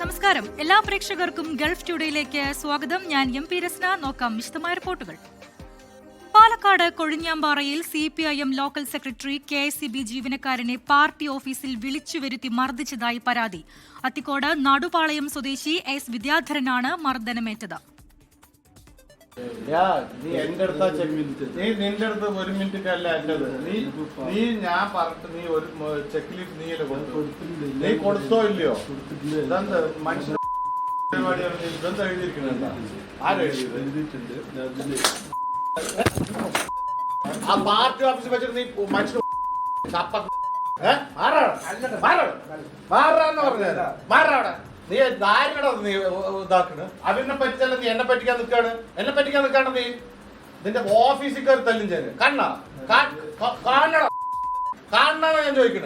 നമസ്കാരം. എല്ലാ പ്രേക്ഷകർക്കും ഗൾഫ് ടുഡേയിലേക്ക് സ്വാഗതം. ഞാൻ എം.പി. രസ്ന. നോക്കാം വിശദമായ റിപ്പോർട്ടുകൾ. പാലക്കാട് കൊഴിഞ്ഞാമ്പാറയിൽ CPIM ലോക്കൽ സെക്രട്ടറി KSEB ജീവനക്കാരനെ പാർട്ടി ഓഫീസിൽ വിളിച്ചുവരുത്തി മർദ്ദിച്ചതായി പരാതി. അത്തിക്കോട് നടുപാളയം സ്വദേശി S വിദ്യാധരനാണ് മർദ്ദനമേറ്റത്. നീ എന്റെ അടുത്താ നീ നിന്റെ അടുത്ത് 1 മിനിറ്റ് അല്ല എന്റത്. നീ ഞാൻ പറഞ്ഞിട്ട് നീ ഒരു ചെക്ക് ലീഫ് നീ കൊടുത്തോ ഇല്ലയോ? ഇതെന്ത് മനുഷ്യ പരിപാടിയാണ്? ഇതെന്താ എഴുതിയിരിക്കണെന്താ? ആരെഴുതിയിട്ടുണ്ട്? ആ പാർട്ടി ഓഫീസിൽ വെച്ചിട്ട് നീ മനുഷ്യ മാറാന്ന് പറഞ്ഞ മാറാവിടെ. നീ ആരുടെ നീ ഇതാക്കണ്? അവനെ പറ്റിച്ചല്ല നീ എന്നെ പറ്റിക്കാൻ നിൽക്കാണ്. എന്നെ പറ്റിക്കാൻ നിൽക്കാണ് നീ. നിന്റെ ഓഫീസിൽ കയറി തല്ലും ചേര് കണ്ണ കാണണ കാണണ ഞാൻ ചോദിക്കണ.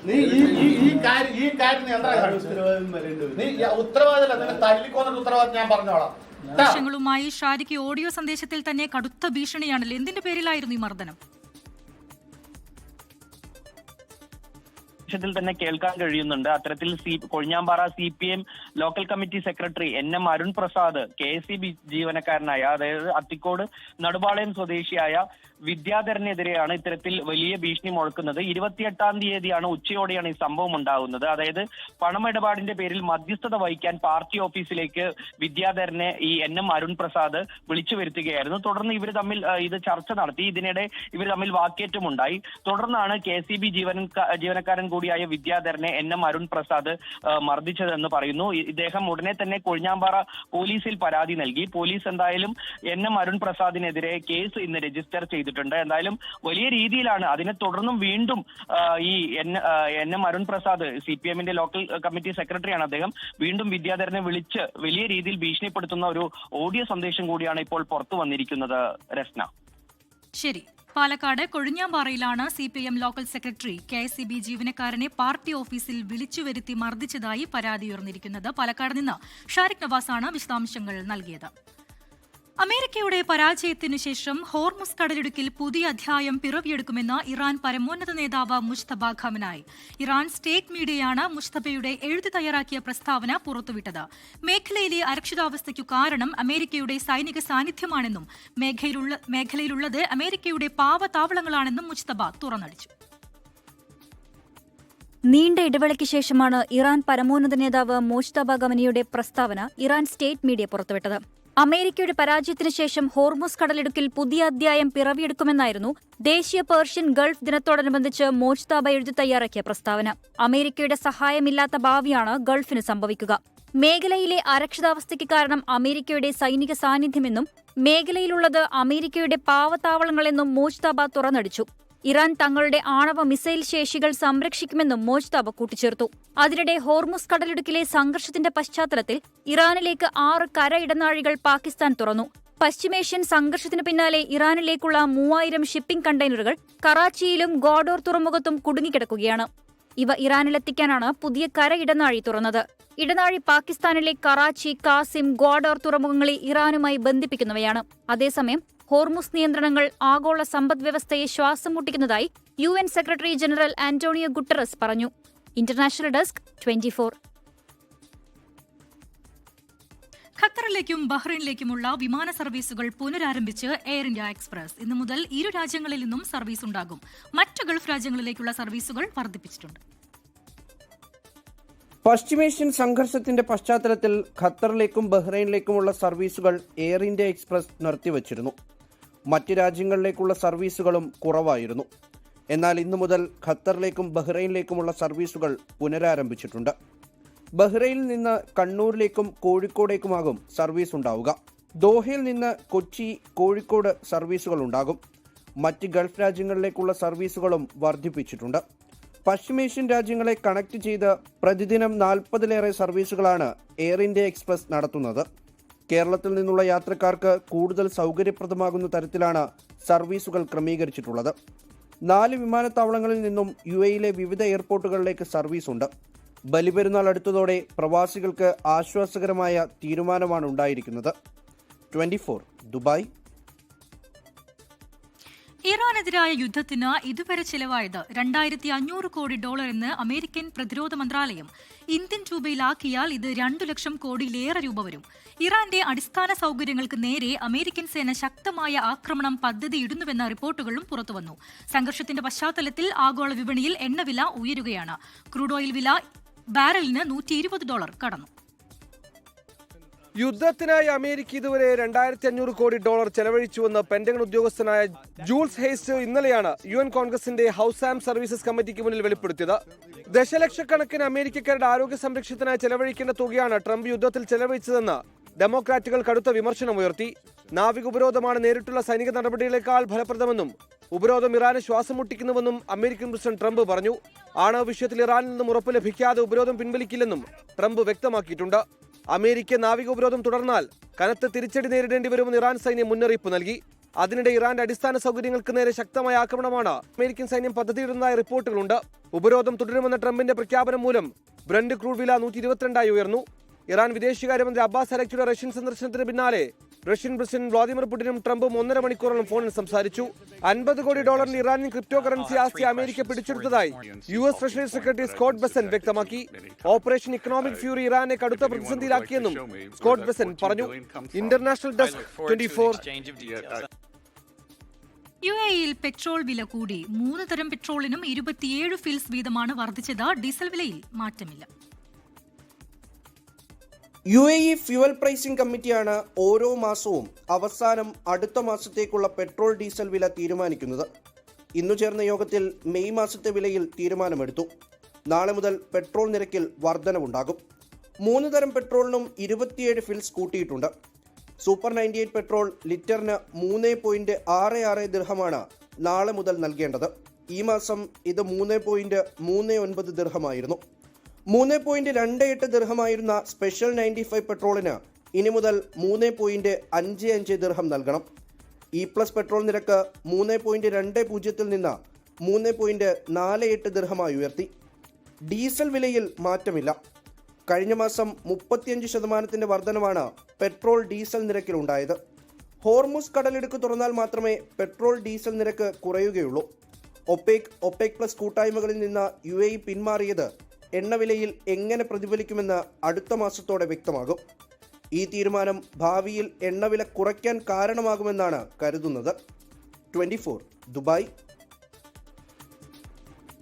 നീ ഈ കാര്യം നീ എന്താ നീ ഉത്തരവാദില്ല. നിന്നെ തല്ലിക്കൊന്നിട്ട് ഉത്തരവാദിത്തം ഞാൻ പറഞ്ഞോളാം. ദൃശ്യങ്ങളുമായി ഷാരിക്ക് ഓഡിയോ സന്ദേശത്തിൽ തന്നെ കടുത്ത ഭീഷണിയാണല്ലോ. എന്തിന്റെ പേരിലായിരുന്നു ഈ മർദ്ദനം? ത്തിൽ തന്നെ കേൾക്കാൻ കഴിയുന്നുണ്ട്. അത്തരത്തിൽ Kozhinjampara CPM local committee secretary NM Arun Prasad KSEB ജീവനക്കാരനായ, അതായത് അത്തിക്കോട് നടുപാളയം സ്വദേശിയായ വിദ്യാധരനെതിരെയാണ് ഇത്തരത്തിൽ വലിയ ഭീഷണി മുഴക്കുന്നത്. 28-ാം തീയതിയാണ് ഉച്ചയോടെയാണ് ഈ സംഭവം ഉണ്ടാകുന്നത്. അതായത് പണമിടപാടിന്റെ പേരിൽ മധ്യസ്ഥത വഹിക്കാൻ പാർട്ടി ഓഫീസിലേക്ക് വിദ്യാധരനെ ഈ NM അരുൺ പ്രസാദ് വിളിച്ചു വരുത്തുകയായിരുന്നു. തുടർന്ന് ഇവർ തമ്മിൽ ഇത് ചർച്ച നടത്തി. ഇതിനിടെ ഇവർ തമ്മിൽ വാക്കേറ്റമുണ്ടായി. തുടർന്നാണ് KSEB ജീവനക്കാരൻ കൂടിയായ വിദ്യാധരനെ NM അരുൺ പ്രസാദ് മർദ്ദിച്ചതെന്ന് പറയുന്നു. ഇദ്ദേഹം ഉടനെ തന്നെ കൊഴിഞ്ഞാമ്പാറ പോലീസിൽ പരാതി നൽകി. പോലീസ് എന്തായാലും NM അരുൺ പ്രസാദിനെതിരെ കേസ് ഇന്ന് രജിസ്റ്റർ ചെയ്തിട്ടുണ്ട്. എന്തായാലും വലിയ രീതിയിലാണ്. അതിനെ തുടർന്നും വീണ്ടും ഈ NM അരുൺ പ്രസാദ് CPMന്റെ ലോക്കൽ കമ്മിറ്റി സെക്രട്ടറിയാണ് അദ്ദേഹം. വീണ്ടും വിദ്യാധരനെ വിളിച്ച് വലിയ രീതിയിൽ ഭീഷണിപ്പെടുത്തുന്ന ഒരു ഓഡിയോ സന്ദേശം കൂടിയാണ് ഇപ്പോൾ പുറത്തു വന്നിരിക്കുന്നത്. രസ്ന. ശരി. പാലക്കാട് കൊഴിഞ്ഞാമ്പാറയിലാണ് CPM ലോക്കൽ സെക്രട്ടറി KSEB ജീവനക്കാരനെ പാർട്ടി ഓഫീസിൽ വിളിച്ചുവരുത്തി മർദ്ദിച്ചതായി പരാതി ഉയർന്നിരിക്കുന്നത്. പാലക്കാട് നിന്ന് ഷാരിഖ് നവാസാണ് വിശദാംശങ്ങൾ നൽകിയത്. അമേരിക്കയുടെ പരാജയത്തിനു ശേഷം ഹോർമുസ് കടലിടുക്കിൽ പുതിയ അധ്യായം പിറവിയെടുക്കുമെന്ന് ഇറാൻ പരമോന്നത നേതാവ് മുജ്തബ ഖമനായി. ഇറാൻ സ്റ്റേറ്റ് മീഡിയയാണ് മുജ്തബയുടെ എഴുതി തയ്യാറാക്കിയ പ്രസ്താവന പുറത്തുവിട്ടത്. മേഖലയിലെ അരക്ഷിതാവസ്ഥയ്ക്കു കാരണം അമേരിക്കയുടെ സൈനിക സാന്നിധ്യമാണെന്നും മേഖലയിലുള്ളത് അമേരിക്കയുടെ പാവതാവളങ്ങളാണെന്നും മുജ്തബ തുറന്നടിച്ചു. നീണ്ട ഇടവേളയ്ക്ക് ശേഷമാണ് ഇറാൻ പരമോന്നത നേതാവ് മുജ്തബ ഖമനിയുടെ പ്രസ്താവന ഇറാൻ സ്റ്റേറ്റ് മീഡിയ പുറത്തുവിട്ടത്. അമേരിക്കയുടെ പരാജയത്തിനു ശേഷം ഹോർമുസ് കടലിടുക്കിൽ പുതിയ അധ്യായം പിറവിയെടുക്കുമെന്നായിരുന്നു ദേശീയ പേർഷ്യൻ ഗൾഫ് ദിനത്തോടനുബന്ധിച്ച് മുജ്തബ എഴുതി തയ്യാറാക്കിയ പ്രസ്താവന. അമേരിക്കയുടെ സഹായമില്ലാത്ത ഭാവിയാണ് ഗൾഫിന് സംഭവിക്കുക. മേഖലയിലെ അരക്ഷിതാവസ്ഥയ്ക്ക് കാരണം അമേരിക്കയുടെ സൈനിക സാന്നിധ്യമെന്നും മേഖലയിലുള്ളത് അമേരിക്കയുടെ പാവത്താവളങ്ങളെന്നും മുജ്തബ തുറന്നടിച്ചു. ഇറാൻ തങ്ങളുടെ ആണവ മിസൈൽ ശേഷികൾ സംരക്ഷിക്കുമെന്നും മുജ്തബ കൂട്ടിച്ചേർത്തു. അതിനിടെ ഹോർമുസ് കടലിടുക്കിലെ സംഘർഷത്തിന്റെ പശ്ചാത്തലത്തിൽ ഇറാനിലേക്ക് 6 കര ഇടനാഴികൾ പാകിസ്ഥാൻ തുറന്നു. പശ്ചിമേഷ്യൻ സംഘർഷത്തിനു പിന്നാലെ ഇറാനിലേക്കുള്ള 3000 ഷിപ്പിംഗ് കണ്ടെയ്നറുകൾ കറാച്ചിയിലും ഗോഡോർ തുറമുഖത്തും കുടുങ്ങിക്കിടക്കുകയാണ്. ഇവ ഇറാനിലെത്തിക്കാനാണ് പുതിയ കര ഇടനാഴി തുറന്നത്. ഇടനാഴി പാകിസ്ഥാനിലെ കറാച്ചി, കാസിം, ഗോഡോർ തുറമുഖങ്ങളെ ഇറാനുമായി ബന്ധിപ്പിക്കുന്നവയാണ്. അതേസമയം ഹോർമുസ് നിയന്ത്രണങ്ങൾ ആഗോള സമ്പദ് വ്യവസ്ഥയെ ശ്വാസം മുട്ടിക്കുന്നതായി UN secretary general Antonio Guterres പറഞ്ഞു. International desk 24. ഖത്തറിലേക്കും ബഹ്റൈനിലേക്കുമുള്ള വിമാന സർവീസുകൾ പുനരാരംഭിച്ച് എയർ ഇന്ത്യ എക്സ്പ്രസ്. ഇന്നു മുതൽ ഇരു രാജ്യങ്ങളിൽ നിന്നും സർവീസ് ഉണ്ടാകും. മറ്റ് ഗൾഫ് രാജ്യങ്ങളിലേക്കുള്ള സർവീസുകൾ വർദ്ധിപ്പിച്ചിട്ടുണ്ട്. പശ്ചിമേഷ്യൻ സംഘർഷത്തിന്റെ പശ്ചാത്തലത്തിൽ ഖത്തറിലേക്കും ബഹ്റൈനിലേക്കുമുള്ള സർവീസുകൾ എയർ ഇന്ത്യ എക്സ്പ്രസ് നിർത്തിവച്ചിരുന്നു. മറ്റ് രാജ്യങ്ങളിലേക്കുള്ള സർവീസുകളും കുറവായിരുന്നു. എന്നാൽ ഇന്നു മുതൽ ഖത്തറിലേക്കും ബഹ്റൈനിലേക്കുമുള്ള സർവീസുകൾ പുനരാരംഭിച്ചിട്ടുണ്ട്. ബഹ്റൈനിൽ നിന്ന് കണ്ണൂരിലേക്കും കോഴിക്കോടേക്കുമാകും സർവീസ് ഉണ്ടാവുക. ദോഹയിൽ നിന്ന് കൊച്ചി, കോഴിക്കോട് സർവീസുകൾ ഉണ്ടാകും. മറ്റ് ഗൾഫ് രാജ്യങ്ങളിലേക്കുള്ള സർവീസുകളും വർദ്ധിപ്പിച്ചിട്ടുണ്ട്. പശ്ചിമേഷ്യൻ രാജ്യങ്ങളെ കണക്ട് ചെയ്ത് പ്രതിദിനം 40-ലേറെ സർവീസുകളാണ് എയർ ഇന്ത്യ എക്സ്പ്രസ് നടത്തുന്നത്. കേരളത്തിൽ നിന്നുള്ള യാത്രക്കാർക്ക് കൂടുതൽ സൗകര്യപ്രദമാകുന്ന തരത്തിലാണ് സർവീസുകൾ ക്രമീകരിച്ചിട്ടുള്ളത്. 4 വിമാനത്താവളങ്ങളിൽ നിന്നും UAEയിലെ വിവിധ എയർപോർട്ടുകളിലേക്ക് സർവീസുണ്ട്. ബലിപെരുന്നാൾ അടുത്തതോടെ പ്രവാസികൾക്ക് ആശ്വാസകരമായ തീരുമാനമാണ് ഉണ്ടായിരിക്കുന്നത്. 24 ദുബായ്. ഇറാനെ ഇറാനെതിരായ യുദ്ധത്തിന് ഇതുവരെ ചെലവായത് $2,500 കോടി എന്ന് അമേരിക്കൻ പ്രതിരോധ മന്ത്രാലയം. ഇന്ത്യൻ രൂപയിലാക്കിയാൽ ഇത് 2 ലക്ഷം കോടിയിലേറെ രൂപ വരും. ഇറാന്റെ അടിസ്ഥാന സൗകര്യങ്ങൾക്ക് നേരെ അമേരിക്കൻ സേന ശക്തമായ ആക്രമണം പദ്ധതിയിടുന്നുവെന്ന റിപ്പോർട്ടുകളും പുറത്തുവന്നു. സംഘർഷത്തിന്റെ പശ്ചാത്തലത്തിൽ ആഗോള വിപണിയിൽ എണ്ണവില ഉയരുകയാണ്. ക്രൂഡ് ഓയിൽ വില ബാരലിന് $120 കടന്നു. യുദ്ധത്തിനായി അമേരിക്ക ഇതുവരെ $2,500 കോടി ചെലവഴിച്ചുവെന്ന് പെന്റഗൺ ഉദ്യോഗസ്ഥനായ ജൂൾസ് ഹെയ്സ്റ്റ് ഇന്നലെയാണ് UN കോൺഗ്രസിന്റെ ഹൌസ് ആൻഡ് സർവീസസ് കമ്മിറ്റിക്ക് മുന്നിൽ വെളിപ്പെടുത്തിയത്. ദശലക്ഷക്കണക്കിന് അമേരിക്കക്കാരുടെ ആരോഗ്യ സംരക്ഷണത്തിനായി ചെലവഴിക്കേണ്ട തുകയാണ് ട്രംപ് യുദ്ധത്തിൽ ചെലവഴിച്ചതെന്ന് ഡെമോക്രാറ്റുകൾ കടുത്ത വിമർശനമുയർത്തി. നാവിക ഉപരോധമാണ് നേരിട്ടുള്ള സൈനിക നടപടികളെക്കാൾ ഫലപ്രദമെന്നും ഉപരോധം ഇറാനെ ശ്വാസം മുട്ടിക്കുന്നുവെന്നും അമേരിക്കൻ പ്രസിഡന്റ് ട്രംപ് പറഞ്ഞു. ആണവ വിഷയത്തിൽ ഇറാനിൽ നിന്നും ഉറപ്പ് ലഭിക്കാതെ ഉപരോധം പിൻവലിക്കില്ലെന്നും ട്രംപ് വ്യക്തമാക്കിയിട്ടുണ്ട്. അമേരിക്ക നാവിക ഉപരോധം തുടർന്നാൽ കനത്ത തിരിച്ചടി നേരിടേണ്ടി വരുമെന്ന് ഇറാൻ സൈന്യം മുന്നറിയിപ്പ് നൽകി. അതിനിടെ ഇറാന്റെ അടിസ്ഥാന സൗകര്യങ്ങൾക്ക് നേരെ ശക്തമായ ആക്രമണമാണ് അമേരിക്കൻ സൈന്യം പദ്ധതിയിടുന്നതായ റിപ്പോർട്ടുകളുണ്ട്. ഉപരോധം തുടരുമെന്ന ട്രംപിന്റെ പ്രഖ്യാപനം മൂലം ബ്രന്റ് ക്രൂഡ് വില 122 ഉയർന്നു. ഇറാൻ വിദേശകാര്യമന്ത്രി അബ്ബാസ് അരക്ചിയുടെ റഷ്യൻ സന്ദർശനത്തിന് പിന്നാലെ റഷ്യൻ പ്രസിഡന്റ് വ്ളാദിമിർ പുടിനും ട്രംപും 1.5 മണിക്കൂറോളം ഫോണിൽ സംസാരിച്ചു. $50 കോടി ഇറാനിയൻ ക്രിപ്റ്റോ കറൻസി ആസ്തി അമേരിക്ക പിടിച്ചെടുത്തതായി US treasury secretary Scott Bessent വ്യക്തമാക്കി. ഓപ്പറേഷൻ ഇക്കണോമിക് ഫ്യൂറി ഇറാനെ കടുത്ത പ്രതിസന്ധിയിലാക്കിയെന്നും സ്കോട്ട് ബെസന്റ് പറഞ്ഞു. International desk 24. UAEയിൽ പെട്രോൾ വില കൂടി. 3 തരം പെട്രോളിനും 27 ഫിൽസ് വീതമാണ് വർദ്ധിച്ചത്. ഡീസൽ വിലയിൽ മാറ്റമില്ല. UAE ഫ്യുവൽ പ്രൈസിംഗ് കമ്മിറ്റിയാണ് ഓരോ മാസവും അവസാനം അടുത്ത മാസത്തേക്കുള്ള പെട്രോൾ ഡീസൽ വില തീരുമാനിക്കുന്നത്. ഇന്നു ചേർന്ന യോഗത്തിൽ മെയ് മാസത്തെ വിലയിൽ തീരുമാനമെടുത്തു. നാളെ മുതൽ പെട്രോൾ നിരക്കിൽ വർധനവുണ്ടാകും. 3 തരം പെട്രോളിനും 27 ഫിൽസ് കൂട്ടിയിട്ടുണ്ട്. സൂപ്പർ 98 പെട്രോൾ ലിറ്ററിന് 3.66 ദിർഹമാണ് നാളെ മുതൽ നൽകേണ്ടത്. ഈ മാസം ഇത് 3.39 ദിർഹമായിരുന്നു. 3.28 ദിർഹമായിരുന്ന സ്പെഷ്യൽ 95 പെട്രോളിന് ഇനി മുതൽ 3.55 ദിർഹം നൽകണം. E+ പെട്രോൾ നിരക്ക് 3.20 നിന്ന് 3.48 ദിർഹമായി ഉയർത്തി. ഡീസൽ വിലയിൽ മാറ്റമില്ല. കഴിഞ്ഞ മാസം 35% വർധനവാണ് പെട്രോൾ ഡീസൽ നിരക്കിലുണ്ടായത്. ഹോർമുസ് കടലിടുക്ക് തുറന്നാൽ മാത്രമേ പെട്രോൾ ഡീസൽ നിരക്ക് കുറയുകയുള്ളൂ. ഒപെക്+ കൂട്ടായ്മകളിൽ നിന്ന് UAE പിന്മാറിയത് എണ്ണവിലയിൽ എങ്ങനെ പ്രതിഫലിക്കുമെന്ന് അടുത്ത മാസത്തോടെ വ്യക്തമാകും. ഈ തീരുമാനം ഭാവിയിൽ എണ്ണവില കുറയ്ക്കാൻ കാരണമാകുമെന്നാണ് കരുതുന്നത്. 24 ദുബായ്.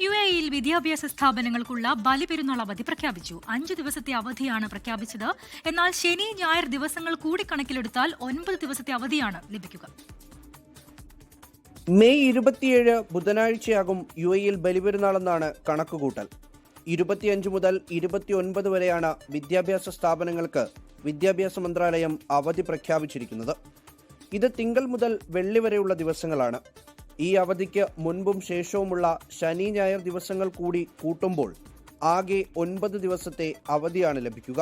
UAEയിൽ വിദ്യാഭ്യാസ സ്ഥാപനങ്ങൾക്കുള്ള ബലിപെരുന്നാൾ അവധി പ്രഖ്യാപിച്ചു. 5 ദിവസത്തെ അവധിയാണ് പ്രഖ്യാപിച്ചത്. എന്നാൽ ശനി ഞായർ ദിവസങ്ങൾ കൂടി കണക്കിലെടുത്താൽ 9 ദിവസത്തെ അവധിയാണ് ലഭിക്കുക. മെയ് 27 ബുധനാഴ്ചയാകും UAEയിൽ ബലിപെരുന്നാളെന്നാണ് കണക്കുകൂട്ടൽ. 25 മുതൽ 29 വരെയാണ് വിദ്യാഭ്യാസ സ്ഥാപനങ്ങൾക്ക് വിദ്യാഭ്യാസ മന്ത്രാലയം അവധി പ്രഖ്യാപിച്ചിരിക്കുന്നത്. ഇത് തിങ്കൾ മുതൽ വെള്ളി വരെയുള്ള ദിവസങ്ങളാണ്. ഈ അവധിക്ക് മുൻപും ശേഷവുമുള്ള ശനി ഞായർ ദിവസങ്ങൾ കൂടി കൂട്ടുമ്പോൾ ആകെ 9 ദിവസത്തെ അവധിയാണ് ലഭിക്കുക.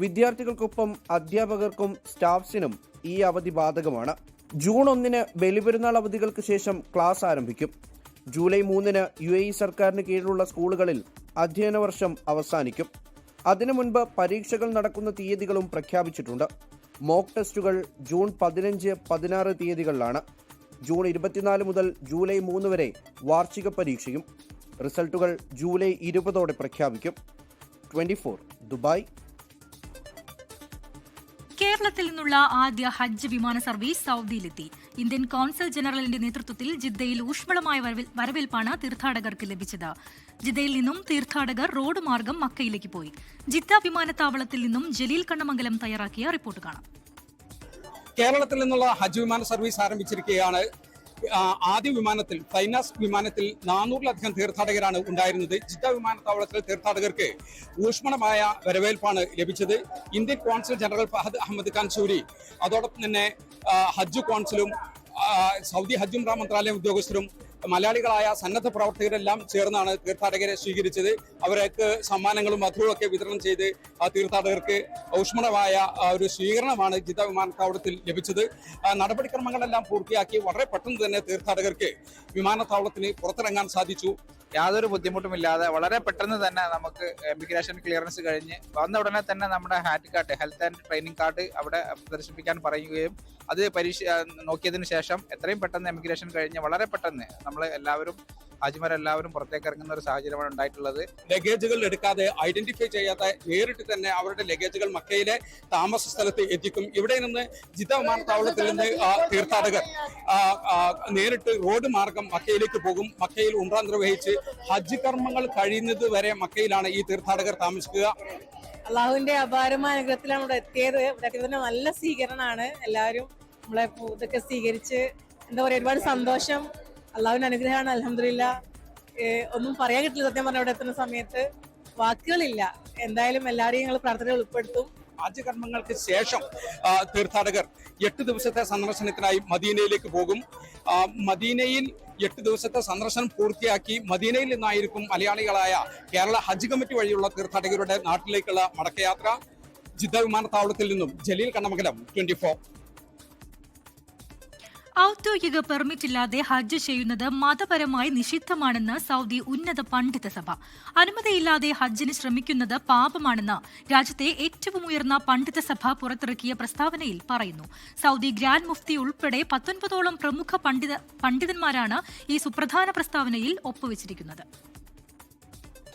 വിദ്യാർത്ഥികൾക്കൊപ്പം അധ്യാപകർക്കും സ്റ്റാഫ്സിനും ഈ അവധി ബാധകമാണ്. ജൂൺ 1 ബലിപെരുന്നാൾ അവധികൾക്ക് ശേഷം ക്ലാസ് ആരംഭിക്കും. ജൂലൈ 3 UAE സർക്കാരിന് കീഴിലുള്ള സ്കൂളുകളിൽ അധ്യയന വർഷം അവസാനിക്കും. അതിനു മുൻപ് പരീക്ഷകൾ നടക്കുന്ന തീയതികളും പ്രഖ്യാപിച്ചിട്ടുണ്ട്. മോക്ക് ടെസ്റ്റുകൾ ജൂൺ 15, 16 തീയതികളിലാണ്. ജൂൺ 24 മുതൽ ജൂലൈ 3 വരെ വാർഷിക പരീക്ഷയും. റിസൾട്ടുകൾ ജൂലൈ 20 പ്രഖ്യാപിക്കും. 24 ദുബായ്. കേരളത്തിൽ നിന്നുള്ള ആദ്യ ഹജ്ജ് വിമാന സർവീസ് സൗദിയിലെത്തി. ഇന്ത്യൻ കോൺസൽ ജനറലിന്റെ നേതൃത്വത്തിൽ ജിദ്ദയിൽ ഊഷ്മളമായ വരവേൽപ്പാണ് തീർത്ഥാടകർക്ക് ലഭിച്ചത്. ജിദ്ദയിൽ നിന്നും തീർത്ഥാടകർ റോഡ് മാർഗം മക്കയിലേക്ക് പോയി. ജിദ്ദ വിമാനത്താവളത്തിൽ നിന്നും ജലീൽ കണ്ണമംഗലം തയ്യാറാക്കിയ റിപ്പോർട്ട് കാണാം. കേരളത്തിൽ നിന്നുള്ള ഹജ്ജ് വിമാന സർവീസ് ആരംഭിച്ചിരിക്കുകയാണ്. ആദ്യ വിമാനത്തിൽ ഫൈനാസ് വിമാനത്തിൽ 400-ലധികം തീർത്ഥാടകരാണ് ഉണ്ടായിരുന്നത്. ജിദ്ദ വിമാനത്താവളത്തിൽ തീർത്ഥാടകർക്ക് ഊഷ്മളമായ വരവേൽപ്പാണ് ലഭിച്ചത്. Indian consul general Fahad Ahmed Khan Suri, അതോടൊപ്പം തന്നെ ഹജ്ജ് കോൺസലും സൗദി ഹജ്ജ് ഉംറ മന്ത്രാലയം ഉദ്യോഗസ്ഥരും മലയാളികളായ സന്നദ്ധ പ്രവർത്തകരെല്ലാം ചേർന്നാണ് തീർത്ഥാടകരെ സ്വീകരിച്ചത്. അവർക്ക് സമ്മാനങ്ങളും മധുരവും ഒക്കെ വിതരണം ചെയ്ത് ആ തീർത്ഥാടകർക്ക് ഊഷ്മളമായ ഒരു സ്വീകരണമാണ് ജിദ്ദ വിമാനത്താവളത്തിൽ ലഭിച്ചത്. നടപടിക്രമങ്ങളെല്ലാം പൂർത്തിയാക്കി വളരെ പെട്ടെന്ന് തന്നെ തീർത്ഥാടകർക്ക് വിമാനത്താവളത്തിന് പുറത്തിറങ്ങാൻ സാധിച്ചു. യാതൊരു ബുദ്ധിമുട്ടുമില്ലാതെ വളരെ പെട്ടെന്ന് തന്നെ നമുക്ക് ഇമിഗ്രേഷൻ ക്ലിയറൻസ് കഴിഞ്ഞ് വന്ന ഉടനെ തന്നെ നമ്മുടെ hat card, health and training card അവിടെ പ്രദർശിപ്പിക്കാൻ പറയുകയും അത് നോക്കിയതിനു ശേഷം എത്രയും പെട്ടെന്ന് ഇമിഗ്രേഷൻ കഴിഞ്ഞ് വളരെ പെട്ടെന്ന് നമ്മൾ എല്ലാവരും ഹാജിമാരെല്ലാവരും പുറത്തേക്ക് ഇറങ്ങുന്ന ഒരു സാഹചര്യമാണ് ഉണ്ടായിട്ടുള്ളത്. ലഗേജുകൾ എടുക്കാതെ ഐഡന്റിഫൈ ചെയ്യാതെ നേരിട്ട് തന്നെ അവരുടെ ലഗേജുകൾ മക്കയിലെ താമസ സ്ഥലത്ത് എത്തിക്കും. ഇവിടെ നിന്ന് ജിദ്ദ വിമാനത്താവളത്തിൽ നിന്ന് തീർത്ഥാടകർ നേരിട്ട് റോഡ് മാർഗം മക്കയിലേക്ക് പോകും. മക്കയിൽ ഉംറ നിർവഹിച്ച് ഹജ്ജ് കർമ്മങ്ങൾ കഴിയുന്നത് വരെ മക്കയിലാണ് ഈ തീർത്ഥാടകർ താമസിക്കുക. അള്ളാഹുവിന്റെ അപാരമായ അനുഗ്രഹത്തിലാണ് ഇവിടെ എത്തിയത്. ഇവിടെ നല്ല സ്വീകരണമാണ്. എല്ലാവരും നമ്മളെ ഇതൊക്കെ സ്വീകരിച്ച് എന്താ പറയുക, ഒരുപാട് സന്തോഷം. അള്ളാഹുവിന്റെ അനുഗ്രഹമാണ്. അൽഹംദുലില്ലാ. ഒന്നും പറയാൻ കിട്ടില്ല സത്യം പറഞ്ഞ ഇവിടെ എത്തുന്ന സമയത്ത് വാക്കുകളില്ല. എന്തായാലും എല്ലാവരെയും ഞങ്ങൾ പ്രാർത്ഥനയിൽ ഉൾപ്പെടുത്തും. ഹജ്ജ് കർമ്മങ്ങൾക്ക് ശേഷം തീർത്ഥാടകർ 8 ദിവസത്തെ സന്ദർശനത്തിനായി മദീനയിലേക്ക് പോകും. മദീനയിൽ 8 ദിവസത്തെ സന്ദർശനം പൂർത്തിയാക്കി മദീനയിൽ നിന്നായിരിക്കും മലയാളികളായ കേരള ഹജ്ജ് കമ്മിറ്റി വഴിയുള്ള തീർത്ഥാടകരുടെ നാട്ടിലേക്കുള്ള മടക്കയാത്ര. ജിദ്ദ വിമാനത്താവളത്തിൽ നിന്നും ജലീൽ കണ്ണമംഗലം, 24. ഔദ്യോഗിക പെർമിറ്റ് ഇല്ലാതെ ഹജ്ജ് ചെയ്യുന്നത് മതപരമായി നിഷിദ്ധമാണെന്ന് സൗദി ഉന്നത പണ്ഡിത സഭ. അനുമതിയില്ലാതെ ഹജ്ജിന് ശ്രമിക്കുന്നത് പാപമാണെന്ന് രാജ്യത്തെ ഏറ്റവും ഉയർന്ന പണ്ഡിത സഭ പുറത്തിറക്കിയ പ്രസ്താവനയിൽ പറയുന്നു. സൗദി ഗ്രാൻഡ് മുഫ്തി ഉൾപ്പെടെ 19ഓളം പ്രമുഖ പണ്ഡിതന്മാരാണ് ഈ സുപ്രധാന പ്രസ്താവനയിൽ ഒപ്പുവെച്ചിരിക്കുന്നത്.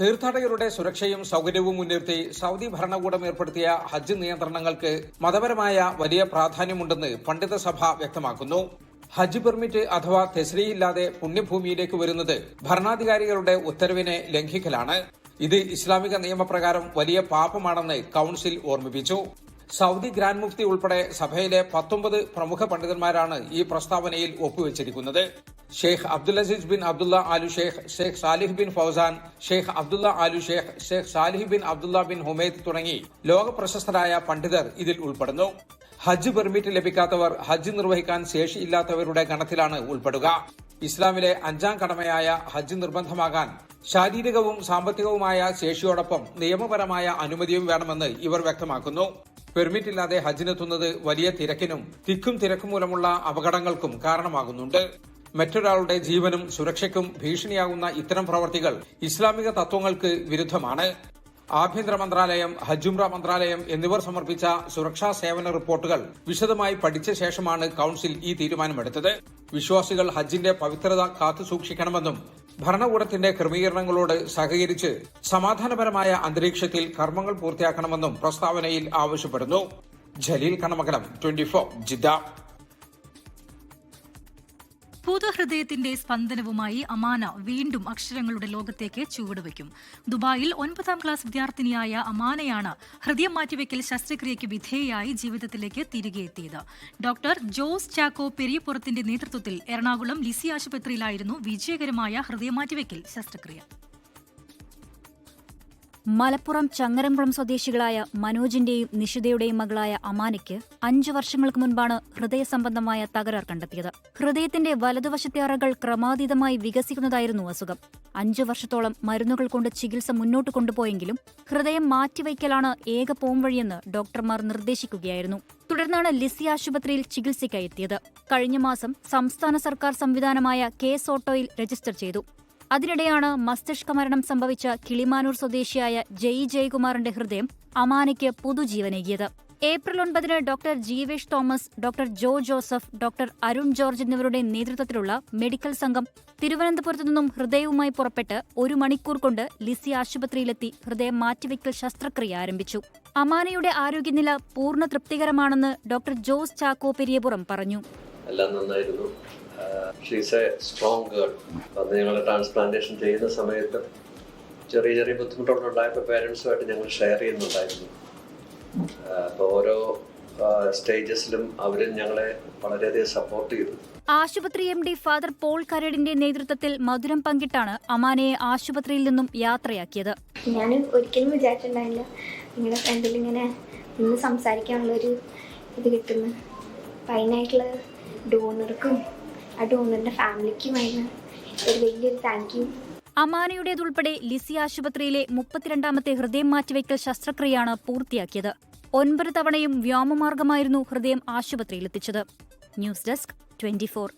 തീർത്ഥാടകരുടെ സുരക്ഷയും സൗകര്യവും മുൻനിർത്തി സൗദി ഭരണകൂടം ഏർപ്പെടുത്തിയ ഹജ്ജ് നിയന്ത്രണങ്ങൾക്ക് മതപരമായ വലിയ പ്രാധാന്യമുണ്ടെന്ന് പണ്ഡിത സഭ വ്യക്തമാക്കുന്നു. ഹജ്ജ് പെർമിറ്റ് അഥവാ തെസ്രീയില്ലാതെ പുണ്യഭൂമിയിലേക്ക് വരുന്നത് ഭരണാധികാരികളുടെ ഉത്തരവിനെ ലംഘിക്കലാണ്. ഇത് ഇസ്ലാമിക നിയമപ്രകാരം വലിയ പാപമാണെന്ന് കൌൺസിൽ ഓർമ്മിപ്പിച്ചു. സൗദി ഗ്രാൻഡ് മുഫ്തി ഉൾപ്പെടെ സഭയിലെ 19 പ്രമുഖ പണ്ഡിതന്മാരാണ് ഈ പ്രസ്താവനയിൽ ഒപ്പുവെച്ചിരിക്കുന്നത്. Sheikh Abdul Aziz bin Abdullah Al Sheikh, Sheikh Saleh bin Fawzan, Sheikh Abdullah Al Sheikh, Sheikh Saleh bin Abdullah bin Humaid തുടങ്ങി ലോക പ്രശസ്തരായ പണ്ഡിതർ ഇതിൽ ഉൾപ്പെടുന്നു. ഹജ്ജ് പെർമിറ്റ് ലഭിക്കാത്തവർ ഹജ്ജ് നിർവഹിക്കാൻ ശേഷിയില്ലാത്തവരുടെ ഗണത്തിലാണ് ഉൾപ്പെടുക. ഇസ്ലാമിലെ 5ാം കടമയായ ഹജ്ജ് നിർബന്ധമാകാൻ ശാരീരികവും സാമ്പത്തികവുമായ ശേഷിയോടൊപ്പം നിയമപരമായ അനുമതിയും വേണമെന്ന് ഇവർ വ്യക്തമാക്കുന്നു. പെർമിറ്റ് ഇല്ലാതെ ഹജ്ജിനെത്തുന്നത് വലിയ തിരക്കിനും തിക്കും മൂലമുള്ള അപകടങ്ങൾക്കും കാരണമാകുന്നുണ്ട്. മറ്റൊരാളുടെ ജീവനും സുരക്ഷയ്ക്കും ഭീഷണിയാകുന്ന ഇത്തരം പ്രവർത്തികൾ ഇസ്ലാമിക തത്വങ്ങൾക്ക് വിരുദ്ധമാണ്. ആഭ്യന്തര മന്ത്രാലയം, ഹജ്ജുംറ മന്ത്രാലയം എന്നിവർ സമർപ്പിച്ച സുരക്ഷാ സേവന റിപ്പോർട്ടുകൾ വിശദമായി പഠിച്ച ശേഷമാണ് കൌൺസിൽ ഈ തീരുമാനമെടുത്തത്. വിശ്വാസികൾ ഹജ്ജിന്റെ പവിത്രത കാത്തുസൂക്ഷിക്കണമെന്നും ഭരണകൂടത്തിന്റെ ക്രമീകരണങ്ങളോട് സഹകരിച്ച് സമാധാനപരമായ അന്തരീക്ഷത്തിൽ കർമ്മങ്ങൾ പൂർത്തിയാക്കണമെന്നും പ്രസ്താവനയിൽ ആവശ്യപ്പെടുന്നു. ജലീൽ കണ്ണമംഗലം, 24, ജിദ്ദ. പുതുഹൃദയത്തിന്റെ സ്പന്ദനവുമായി അമാന വീണ്ടും അക്ഷരങ്ങളുടെ ലോകത്തേക്ക് ചുവടുവയ്ക്കും. ദുബായിൽ 9ാം ക്ലാസ് വിദ്യാർത്ഥിനിയായ അമാനയാണ് ഹൃദയം മാറ്റിവെക്കൽ ശസ്ത്രക്രിയയ്ക്ക് വിധേയയായി ജീവിതത്തിലേക്ക് തിരികെ എത്തിയത്. ഡോക്ടർ ജോസ് ചാക്കോ പെരിയപ്പുറത്തിന്റെ നേതൃത്വത്തിൽ എറണാകുളം ലിസി ആശുപത്രിയിലായിരുന്നു വിജയകരമായ ഹൃദയമാറ്റിവെക്കൽ ശസ്ത്രക്രിയ. മലപ്പുറം ചങ്ങരംകുളം സ്വദേശികളായ മനോജിന്റെയും നിഷിതയുടെയും മകളായ അമാനയ്ക്ക് 5 വർഷങ്ങൾക്ക് മുൻപാണ് ഹൃദയ സംബന്ധമായ തകരാർ കണ്ടെത്തിയത്. ഹൃദയത്തിന്റെ വലതുവശത്തെ അറകൾ ക്രമാതീതമായി വികസിക്കുന്നതായിരുന്നു അസുഖം. 5 വർഷത്തോളം മരുന്നുകൾ കൊണ്ട് ചികിത്സ മുന്നോട്ട് കൊണ്ടുപോയെങ്കിലും ഹൃദയം മാറ്റിവയ്ക്കലാണ് ഏക പോംവഴിയെന്ന് ഡോക്ടർമാർ നിർദ്ദേശിക്കുകയായിരുന്നു. തുടർന്നാണ് ലിസി ആശുപത്രിയിൽ ചികിത്സയ്ക്കായി എത്തിയത്. കഴിഞ്ഞ മാസം സംസ്ഥാന സർക്കാർ സംവിധാനമായ കേസ് ഓട്ടോയിൽ രജിസ്റ്റർ ചെയ്തു. അതിനിടെയാണ് മസ്തിഷ്ക മരണം സംഭവിച്ച കിളിമാനൂർ സ്വദേശിയായ ജയകുമാറിന്റെ ഹൃദയം അമാനയ്ക്ക് പുതുജീവനേകിയത്. April 9 doctor Jeevesh Thomas, doctor Jo Joseph, doctor Arun George എന്നിവരുടെ നേതൃത്വത്തിലുള്ള മെഡിക്കൽ സംഘം തിരുവനന്തപുരത്തു നിന്നും ഹൃദയവുമായി പുറപ്പെട്ട് 1 മണിക്കൂർ കൊണ്ട് ലിസി ആശുപത്രിയിലെത്തി ഹൃദയം മാറ്റിവെക്കൽ ശസ്ത്രക്രിയ ആരംഭിച്ചു. അമാനയുടെ ആരോഗ്യനില പൂർണ്ണ തൃപ്തികരമാണെന്ന് ഡോക്ടർ ജോസ് ചാക്കോ പെരിയപുറം പറഞ്ഞു. എല്ലാം നന്നായിരുന്നു. She's A strong girl. അന്ന് ഞങ്ങൾ ട്രാൻസ്പ്ലാന്റേഷൻ ചെയ്യുന്ന സമയത്ത് ചെറിയ ബുദ്ധിമുട്ടുകളുണ്ടായപ്പോൾ പേരൻസുമായിട്ട് ഞങ്ങൾ ഷെയർ ചെയ്യുന്നുണ്ടായിരുന്നു. അപ്പോൾ ഓരോ സ്റ്റേജസിലും അവരും ഞങ്ങളെ വളരെയധികം സപ്പോർട്ട് ചെയ്തു. ആശുപത്രി MD ഫാദർ പോൾ കരടിന്റെ നേതൃത്വത്തിൽ മധുരം പങ്കിട്ടാണ് അമാനയെ ആശുപത്രിയിൽ നിന്നും യാത്രയാക്കിയത്. ഞാൻ ഒരിക്കലും വിചാരിച്ചിട്ടുണ്ടായില്ല നിങ്ങളുടെ ഫ്രണ്ടിൽ ഇങ്ങനെ നിന്ന് സംസാരിക്കാനുള്ളൊരു ഇത് കിട്ടുന്നു. അതിനായിട്ടുള്ള ഡോണർക്കും ആ ഡോണറിന്റെ ഫാമിലിക്കുമായിരുന്നു ഒരു വലിയൊരു താങ്ക് യു. അമാനയുടേതുൾപ്പെടെ ലിസി ആശുപത്രിയിലെ 32ാമത്തെ ഹൃദയം മാറ്റിവെക്കൽ ശസ്ത്രക്രിയയാണ് പൂർത്തിയാക്കിയത്. 9 തവണയും വ്യോമമാർഗമായിരുന്നു ഹൃദയം ആശുപത്രിയിലെത്തിച്ചത്. News desk, 24.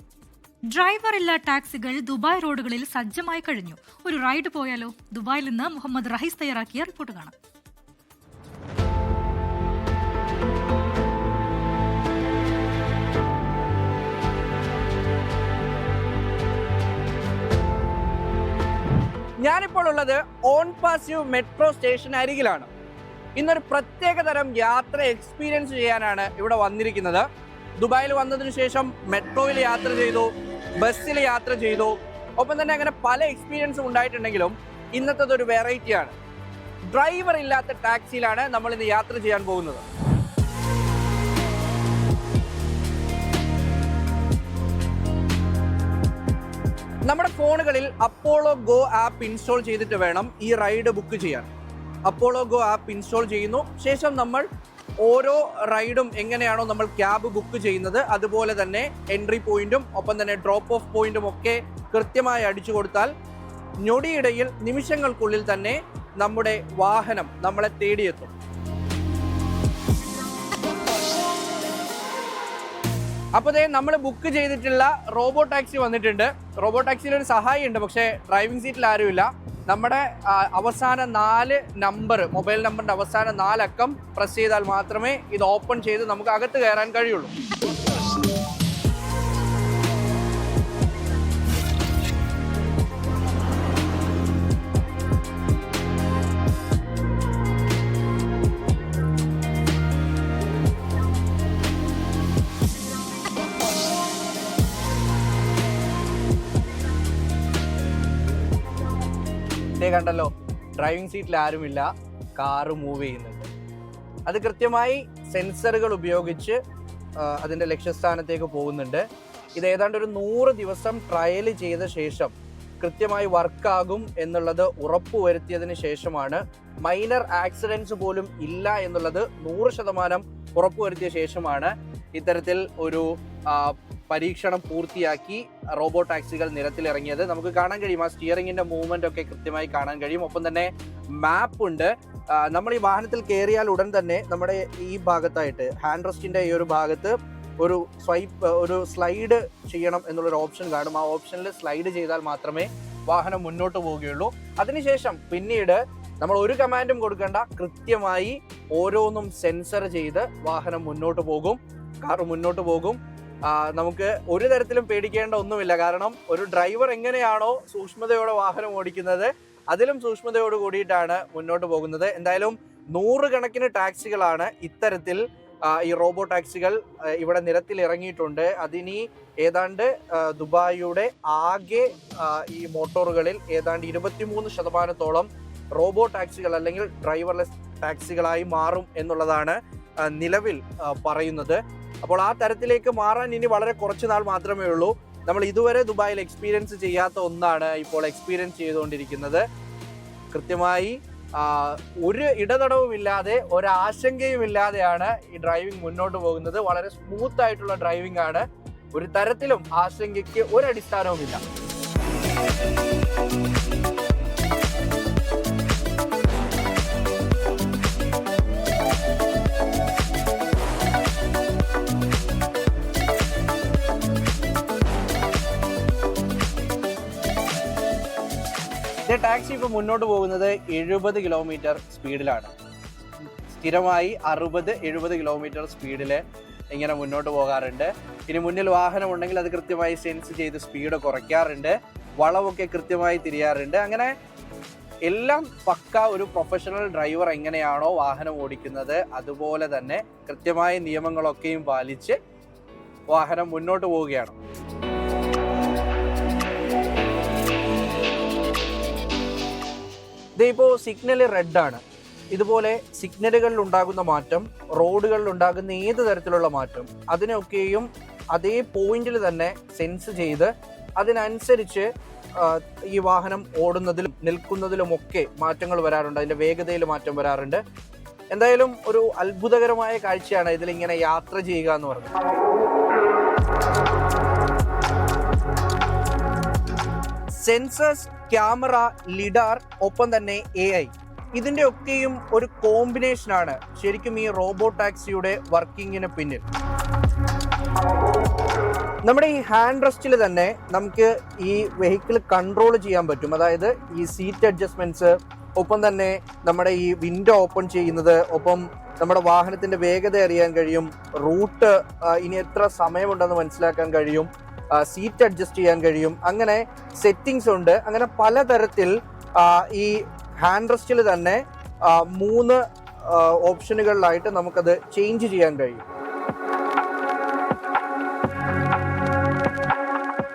ഡ്രൈവറില്ല ടാക്സികൾ ദുബായ് റോഡുകളിൽ സജ്ജമായി കഴിഞ്ഞു. ഒരു റൈഡ് പോയാലോ? ദുബായിൽ നിന്ന് മുഹമ്മദ് റഹീസ് തയ്യാറാക്കിയ റിപ്പോർട്ട് കാണാം. ഞാനിപ്പോൾ ഉള്ളത് ഓൺ പാസീവ് മെട്രോ സ്റ്റേഷൻ അരികിലാണ്. ഇന്നൊരു പ്രത്യേക തരം യാത്ര എക്സ്പീരിയൻസ് ചെയ്യാനാണ് ഇവിടെ വന്നിരിക്കുന്നത്. ദുബായിൽ വന്നതിന് ശേഷം മെട്രോയിൽ യാത്ര ചെയ്തു, ബസ്സിൽ യാത്ര ചെയ്തു, ഒപ്പം തന്നെ അങ്ങനെ പല എക്സ്പീരിയൻസും ഉണ്ടായിട്ടുണ്ടെങ്കിലും ഇന്നത്തേതൊരു വെറൈറ്റിയാണ്. ഡ്രൈവർ ഇല്ലാത്ത ടാക്സിയിലാണ് നമ്മൾ ഇന്ന് യാത്ര ചെയ്യാൻ പോകുന്നത്. നമ്മുടെ ഫോണുകളിൽ അപ്പോളോ ഗോ ആപ്പ് ഇൻസ്റ്റാൾ ചെയ്തിട്ട് വേണം ഈ റൈഡ് ബുക്ക് ചെയ്യാൻ. അപ്പോളോ ഗോ ആപ്പ് ഇൻസ്റ്റാൾ ചെയ്യുന്നു. ശേഷം നമ്മൾ ഓരോ റൈഡും എങ്ങനെയാണോ നമ്മൾ ക്യാബ് ബുക്ക് ചെയ്യുന്നത് അതുപോലെ തന്നെ എൻട്രി പോയിന്റും ഒപ്പം തന്നെ ഡ്രോപ്പ് ഓഫ് പോയിന്റും ഒക്കെ കൃത്യമായി അടിച്ചു കൊടുത്താൽ ഞൊടിയിടയിൽ നിമിഷങ്ങൾക്കുള്ളിൽ തന്നെ നമ്മുടെ വാഹനം നമ്മളെ തേടിയെത്തും. അപ്പോൾ നമ്മൾ ബുക്ക് ചെയ്തിട്ടുള്ള റോബോ ടാക്സി വന്നിട്ടുണ്ട്. റോബോ ടാക്സിയിൽ ഒരു സഹായി ഉണ്ട്, പക്ഷേ ഡ്രൈവിംഗ് സീറ്റിൽ ആരുമില്ല. നമ്മുടെ അവസാന 4 നമ്പർ, മൊബൈൽ നമ്പറിന്റെ അവസാന 4 അക്കം പ്രസ് ചെയ്താൽ മാത്രമേ ഇത് ഓപ്പൺ ചെയ്ത് നമുക്ക് അകത്ത് കയറാൻ കഴിയുള്ളൂ. കണ്ടല്ലോ, ഡ്രൈവിംഗ് സീറ്റിൽ ആരുമില്ല, കാറ് മൂവ് ചെയ്യുന്നുണ്ട്. അത് കൃത്യമായി സെൻസറുകൾ ഉപയോഗിച്ച് അതിൻ്റെ ലക്ഷ്യസ്ഥാനത്തേക്ക് പോകുന്നുണ്ട്. ഇത് ഏതാണ്ട് ഒരു 100 ദിവസം ട്രയൽ ചെയ്ത ശേഷം കൃത്യമായി വർക്കാകും എന്നുള്ളത് ഉറപ്പുവരുത്തിയതിന് ശേഷമാണ്, മൈനർ ആക്സിഡൻസ് പോലും ഇല്ല എന്നുള്ളത് 100% ഉറപ്പുവരുത്തിയ ശേഷമാണ് ഇത്തരത്തിൽ ഒരു പരീക്ഷണം പൂർത്തിയാക്കി റോബോ ടാക്സികൾ നിരത്തിലിറങ്ങിയത്. നമുക്ക് കാണാൻ കഴിയും, ആ സ്റ്റിയറിംഗിന്റെ മൂവ്മെന്റ് ഒക്കെ കൃത്യമായി കാണാൻ കഴിയും. ഒപ്പം തന്നെ മാപ്പ് ഉണ്ട്. നമ്മൾ ഈ വാഹനത്തിൽ കയറിയാൽ ഉടൻ തന്നെ നമ്മുടെ ഈ ഭാഗത്തായിട്ട് ഹാൻഡ് റെസ്റ്റിന്റെ ഈ ഒരു ഭാഗത്ത് ഒരു സ്ലൈഡ് ചെയ്യണം എന്നുള്ളൊരു ഓപ്ഷൻ കാണും. ആ ഓപ്ഷനിൽ സ്ലൈഡ് ചെയ്താൽ മാത്രമേ വാഹനം മുന്നോട്ട് പോവുകയുള്ളൂ. അതിനുശേഷം പിന്നീട് നമ്മൾ ഒരു കമാൻഡും കൊടുക്കേണ്ട, കൃത്യമായി ഓരോന്നും സെൻസർ ചെയ്ത് വാഹനം മുന്നോട്ട് പോകും, കാർ മുന്നോട്ട് പോകും. നമുക്ക് ഒരു തരത്തിലും പേടിക്കേണ്ട ഒന്നുമില്ല. കാരണം ഒരു ഡ്രൈവർ എങ്ങനെയാണോ സൂക്ഷ്മതയോടെ വാഹനം ഓടിക്കുന്നത്, അതിലും സൂക്ഷ്മതയോട് കൂടിയിട്ടാണ് മുന്നോട്ട് പോകുന്നത്. എന്തായാലും 100 കണക്കിന് ടാക്സികളാണ് ഇത്തരത്തിൽ ഈ റോബോ ടാക്സികൾ ഇവിടെ നിരത്തിൽ ഇറങ്ങിയിട്ടുണ്ട്. അതിനി ഏതാണ്ട് ദുബായിയുടെ ആകെ ഈ മോട്ടോറുകളിൽ ഏതാണ്ട് 23% റോബോ ടാക്സികൾ അല്ലെങ്കിൽ ഡ്രൈവർലെസ് ടാക്സികളായി മാറും എന്നുള്ളതാണ് നിലവിൽ പറയുന്നത്. അപ്പോൾ ആ തരത്തിലേക്ക് മാറാൻ ഇനി വളരെ കുറച്ച് നാൾ മാത്രമേ ഉള്ളൂ. നമ്മൾ ഇതുവരെ ദുബായിൽ എക്സ്പീരിയൻസ് ചെയ്യാത്ത ഒന്നാണ് ഇപ്പോൾ എക്സ്പീരിയൻസ് ചെയ്തുകൊണ്ടിരിക്കുന്നത്. കൃത്യമായി ഒരു ഇടതടവുമില്ലാതെ, ഒരാശങ്കയുമില്ലാതെയാണ് ഈ ഡ്രൈവിംഗ് മുന്നോട്ട് പോകുന്നത്. വളരെ സ്മൂത്ത് ആയിട്ടുള്ള ഡ്രൈവിംഗ് ആണ്. ഒരു തരത്തിലും ആശങ്കയ്ക്ക് ഒരടിസ്ഥാനവുമില്ല. ടാക്സി ഇപ്പോൾ മുന്നോട്ട് പോകുന്നത് 70 കിലോമീറ്റർ സ്പീഡിലാണ്. സ്ഥിരമായി 60-70 കിലോമീറ്റർ സ്പീഡിൽ ഇങ്ങനെ മുന്നോട്ട് പോകാറുണ്ട്. ഇനി മുന്നിൽ വാഹനം ഉണ്ടെങ്കിൽ അത് കൃത്യമായി സെൻസ് ചെയ്ത് സ്പീഡ് കുറയ്ക്കാറുണ്ട്, വളവൊക്കെ കൃത്യമായി തിരിയാറുണ്ട്. അങ്ങനെ എല്ലാം പക്ക ഒരു പ്രൊഫഷണൽ ഡ്രൈവർ എങ്ങനെയാണോ വാഹനം ഓടിക്കുന്നത് അതുപോലെ തന്നെ കൃത്യമായ നിയമങ്ങളൊക്കെയും പാലിച്ച് വാഹനം മുന്നോട്ട് പോവുകയാണ്. ഇതിപ്പോൾ സിഗ്നൽ റെഡ് ആണ്. ഇതുപോലെ സിഗ്നലുകളിൽ ഉണ്ടാകുന്ന മാറ്റം, റോഡുകളിൽ ഉണ്ടാകുന്ന ഏത് തരത്തിലുള്ള മാറ്റം, അതിനൊക്കെയും അതേ പോയിന്റിൽ തന്നെ സെൻസ് ചെയ്ത് അതിനനുസരിച്ച് ഈ വാഹനം ഓടുന്നതിലും നിൽക്കുന്നതിലുമൊക്കെ മാറ്റങ്ങൾ വരാറുണ്ട്. അതിൻ്റെ വേഗതയിൽ മാറ്റം വരാറുണ്ട്. എന്തായാലും ഒരു അത്ഭുതകരമായ കാഴ്ചയാണ് ഇതിലിങ്ങനെ യാത്ര ചെയ്യുക എന്ന് പറയുന്നത്. സെൻസേഴ്സ്, ക്യാമറ, ലിഡാർ, ഒപ്പം തന്നെ AI, ഇതിൻ്റെ ഒക്കെയും ഒരു കോമ്പിനേഷനാണ് ശരിക്കും ഈ റോബോ ടാക്സിയുടെ വർക്കിങ്ങിന് പിന്നിൽ. നമ്മുടെ ഈ ഹാൻഡ് റെസ്റ്റിൽ തന്നെ നമുക്ക് ഈ വെഹിക്കിൾ കൺട്രോൾ ചെയ്യാൻ പറ്റും. അതായത് ഈ സീറ്റ് അഡ്ജസ്റ്റ്മെന്റ്സ്, ഒപ്പം തന്നെ നമ്മുടെ ഈ വിൻഡോ ഓപ്പൺ ചെയ്യുന്നത്, ഒപ്പം നമ്മുടെ വാഹനത്തിന്റെ വേഗത അറിയാൻ കഴിയും, റൂട്ട് ഇനി എത്ര സമയമുണ്ടെന്ന് മനസ്സിലാക്കാൻ കഴിയും, സീറ്റ് അഡ്ജസ്റ്റ് ചെയ്യാൻ കഴിയും. അങ്ങനെ സെറ്റിങ്സ് ഉണ്ട്. അങ്ങനെ പലതരത്തിൽ ഈ ഹാൻഡ് റെസ്റ്റിൽ തന്നെ 3 ഓപ്ഷനുകളിലായിട്ട് നമുക്കത് ചേഞ്ച് ചെയ്യാൻ കഴിയും.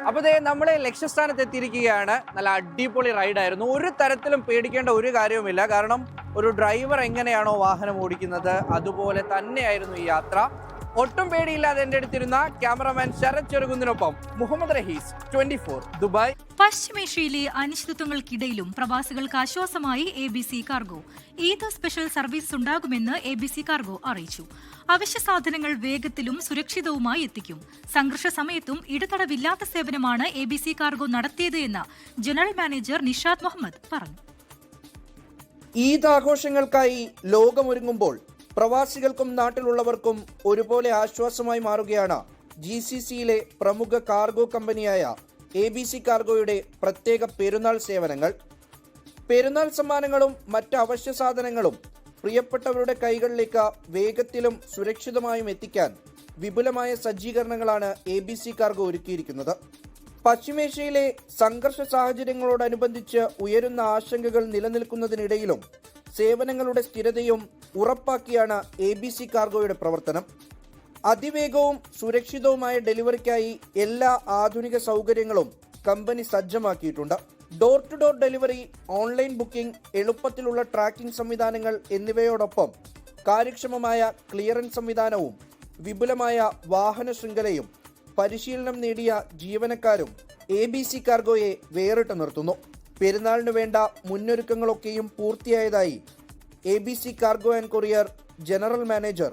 അപ്പോൾ നമ്മളെ ലക്ഷ്യസ്ഥാനത്ത് എത്തിയിരിക്കുകയാണ്. നല്ല അടിപൊളി റൈഡായിരുന്നു. ഒരു തരത്തിലും പേടിക്കേണ്ട ഒരു കാര്യവുമില്ല. കാരണം ഒരു ഡ്രൈവർ എങ്ങനെയാണോ വാഹനം ഓടിക്കുന്നത് അതുപോലെ തന്നെയായിരുന്നു ഈ യാത്ര. ഒട്ടും പേടിയില്ലാതെ എൻ്റെ അടുത്തിരുന്ന ക്യാമറമാൻ ശരത് ചെറുകുന്നിനൊപ്പം മുഹമ്മദ് റഹീസ്, 24 ദുബായ്. പശ്ചിമേഷ്യയിലെ അനിശ്ചിതത്വങ്ങൾക്കിടയിലും പ്രവാസികൾക്ക് ആശ്വാസമായി ABC cargo. Eid special service ഉണ്ടാകുമെന്ന് ABC കാർഗോ അറിയിച്ചു. അവശ്യ സാധനങ്ങൾ വേഗത്തിലും സുരക്ഷിതവുമായി എത്തിക്കും. സംഘർഷ സമയത്തും ഇടതടവില്ലാത്ത സേവനമാണ് ABC കാർഗോ നടത്തിയത് എന്ന് ജനറൽ മാനേജർ നിഷാദ് മുഹമ്മദ് പറഞ്ഞു. ഈദ് ആഘോഷങ്ങൾക്കായി ലോകമൊരുങ്ങുമ്പോൾ പ്രവാസികൾക്കും നാട്ടിലുള്ളവർക്കും ഒരുപോലെ ആശ്വാസമായി മാറുകയാണ് GCCയിലെ പ്രമുഖ കാർഗോ കമ്പനിയായ ABC കാർഗോയുടെ പ്രത്യേക പെരുന്നാൾ സേവനങ്ങൾ. പെരുന്നാൾ സമ്മാനങ്ങളും മറ്റ് അവശ്യ സാധനങ്ങളും പ്രിയപ്പെട്ടവരുടെ കൈകളിലേക്ക് വേഗത്തിലും സുരക്ഷിതമായും എത്തിക്കാൻ വിപുലമായ സജ്ജീകരണങ്ങളാണ് ABC കാർഗോ ഒരുക്കിയിരിക്കുന്നത്. പശ്ചിമേഷ്യയിലെ സംഘർഷ സാഹചര്യങ്ങളോടനുബന്ധിച്ച് ഉയരുന്ന ആശങ്കകൾ നിലനിൽക്കുന്നതിനിടയിലും സേവനങ്ങളുടെ സ്ഥിരതയും ഉറപ്പാക്കിയാണ് ABC കാർഗോയുടെ പ്രവർത്തനം. അതിവേഗവും സുരക്ഷിതവുമായ ഡെലിവറിക്കായി എല്ലാ ആധുനിക സൗകര്യങ്ങളും കമ്പനി സജ്ജമാക്കിയിട്ടുണ്ട്. Door to door delivery, online booking, എളുപ്പത്തിലുള്ള ട്രാക്കിംഗ് സംവിധാനങ്ങൾ എന്നിവയോടൊപ്പം കാര്യക്ഷമമായ ക്ലിയറൻസ് സംവിധാനവും വിപുലമായ വാഹന ശൃംഖലയും പരിശീലനം നേടിയ ജീവനക്കാരും ABC കാർഗോയെ വേറിട്ട് നിർത്തുന്നു. പെരുന്നാളിന് വേണ്ട മുന്നൊരുക്കങ്ങളൊക്കെയും പൂർത്തിയായതായി ABC cargo and courier general manager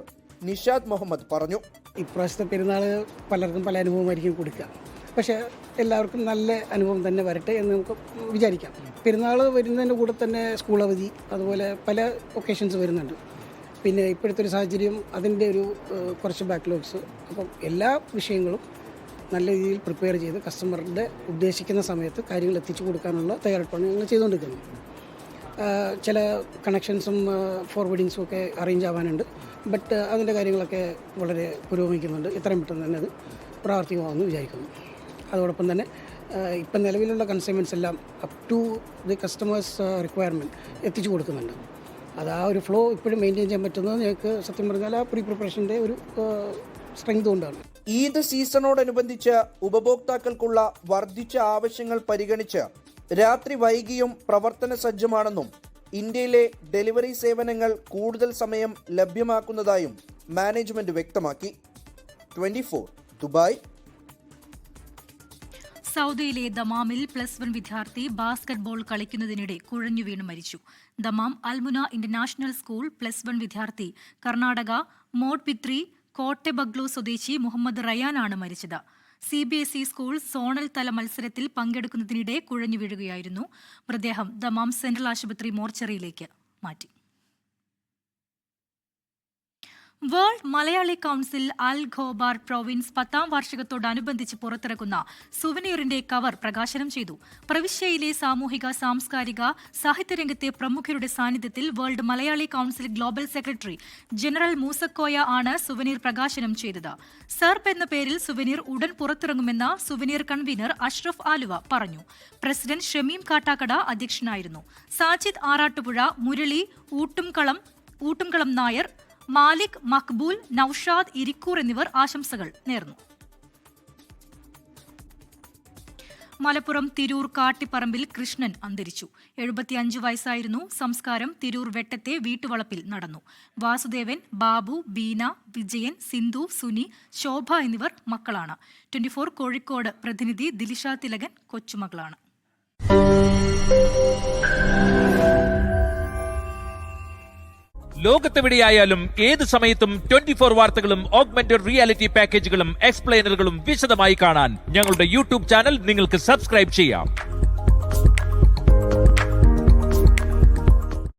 Nishad Muhammad പറഞ്ഞു. ഇപ്രാവശ്യത്തെ പെരുന്നാൾ പലർക്കും പല അനുഭവമായിരിക്കും കൊടുക്കുക. പക്ഷേ എല്ലാവർക്കും നല്ല അനുഭവം തന്നെ വരട്ടെ എന്ന് നമുക്ക് വിചാരിക്കാം. പെരുന്നാൾ വരുന്നതിൻ്റെ കൂടെ തന്നെ സ്കൂൾ അവധി, അതുപോലെ പല ഒക്കേഷൻസ് വരുന്നുണ്ട്. പിന്നെ ഇപ്പോഴത്തെ ഒരു സാഹചര്യം അതിൻ്റെ ഒരു കുറച്ച് ബാക്ക്ലോഗ്സ്. അപ്പം എല്ലാ വിഷയങ്ങളും നല്ല രീതിയിൽ പ്രിപ്പയർ ചെയ്ത് കസ്റ്റമറുടെ ഉദ്ദേശിക്കുന്ന സമയത്ത് കാര്യങ്ങൾ എത്തിച്ചു കൊടുക്കാനുള്ള തയ്യാറെടുപ്പാണ് ഞങ്ങൾ ചെയ്തുകൊണ്ടിരിക്കുന്നത്. ചില കണക്ഷൻസും ഫോർവേഡിങ്സും ഒക്കെ അറേഞ്ച് ആവാനുണ്ട്. ബട്ട് അതിൻ്റെ കാര്യങ്ങളൊക്കെ വളരെ പുരോഗമിക്കുന്നുണ്ട്. എത്രയും പെട്ടെന്ന് തന്നെ അത് പ്രാവർത്തികമാകുമെന്ന് വിചാരിക്കുന്നു. അതോടൊപ്പം തന്നെ ഇപ്പം നിലവിലുള്ള കൺസ്യൂമേഴ്സ് എല്ലാം up to the customers requirement എത്തിച്ചു കൊടുക്കുന്നുണ്ട്. അത് ആ ഒരു ഫ്ലോ ഇപ്പോഴും മെയിൻറ്റെയിൻ ചെയ്യാൻ പറ്റുന്നത് ഞങ്ങൾക്ക് സത്യം പറഞ്ഞാൽ ആ പ്രീ പ്രിപ്പറേഷൻ്റെ ഒരു സ്ട്രെങ്ത് കൊണ്ടാണ്. ഈദ് സീസണോടനുബന്ധിച്ച് ഉപഭോക്താക്കൾക്കുള്ള വർദ്ധിച്ച ആവശ്യങ്ങൾ പരിഗണിച്ച് രാത്രി വൈകിയും പ്രവർത്തന സജ്ജമാണെന്നും ഇന്ത്യയിലെ ഡെലിവറി സേവനങ്ങൾ കൂടുതൽ സമയം ലഭ്യമാക്കുന്നതായും മാനേജ്മെന്റ് വ്യക്തമാക്കി. 24 ദുബായ്. സൗദിയിലെ ദമാമിൽ +1 വിദ്യാർത്ഥി ബാസ്കറ്റ്ബോൾ കളിക്കുന്നതിനിടെ കുഴഞ്ഞു വീണ് മരിച്ചു. ദമാം അൽമുന ഇന്റർനാഷണൽ സ്കൂൾ +1 വിദ്യാർത്ഥി കർണാടക മോഡ്പിത്രി കോട്ടെബഗ്ലു സ്വദേശി മുഹമ്മദ് റയാനാണ് മരിച്ചത്. CBSE സ്കൂൾ സോണൽ തല മത്സരത്തിൽ പങ്കെടുക്കുന്നതിനിടെ കുഴഞ്ഞു വീഴുകയായിരുന്നു. മൃതദേഹം ദമാം സെൻട്രൽ ആശുപത്രി മോർച്ചറിയിലേക്ക് മാറ്റി. World Malayali council Al Khobar province 10ാം വാർഷികത്തോടനുബന്ധിച്ച് പുറത്തിറക്കുന്ന സുവനീറിന്റെ കവർ പ്രകാശനം ചെയ്തു. പ്രവിശ്യയിലെ സാമൂഹിക, സാംസ്കാരിക, സാഹിത്യരംഗത്തെ പ്രമുഖരുടെ സാന്നിധ്യത്തിൽ world Malayali council global secretary general Moosakoya ആണ് സുവനീർ പ്രകാശനം ചെയ്തത്. സർപ്പ് എന്ന പേരിൽ സുവനീർ ഉടൻ പുറത്തിറങ്ങുമെന്ന് സുവനീർ കൺവീനർ അഷ്റഫ് ആലുവ പറഞ്ഞു. പ്രസിഡന്റ് ഷമീം കാട്ടാക്കട അധ്യക്ഷനായിരുന്നു. സാജിദ് ആറാട്ടുപുഴ, മുരളി ഊട്ടുംകളം നായർ, മാലിക്, മക്ബൂൽ, നൌഷാദ് ഇരിക്കൂർ എന്നിവർ ആശംസകൾ നേർന്നു. മലപ്പുറം തിരൂർ കാട്ടിപ്പറമ്പിൽ കൃഷ്ണൻ അന്തരിച്ചു. 75 വയസ്സായിരുന്നു. സംസ്കാരം തിരൂർ വെട്ടത്തെ വീട്ടുവളപ്പിൽ നടന്നു. വാസുദേവൻ, ബാബു, ബീന, വിജയൻ, സിന്ധു, സുനി, ശോഭ എന്നിവർ മക്കളാണ്. 24 കോഴിക്കോട് പ്രതിനിധി ദിലിഷ തിലകൻ കൊച്ചുമകളാണ്. ലോകത്തെവിടെയായാലും ഏത് സമയത്തും 24 വാർത്തകളും ഓഗ്മെന്റഡ് റിയാലിറ്റി പാക്കേജുകളും എക്സ്പ്ലെയിനറുകളും വിശദമായി കാണാൻ ഞങ്ങളുടെ യൂട്യൂബ് ചാനൽ നിങ്ങൾക്ക് സബ്സ്ക്രൈബ് ചെയ്യാം.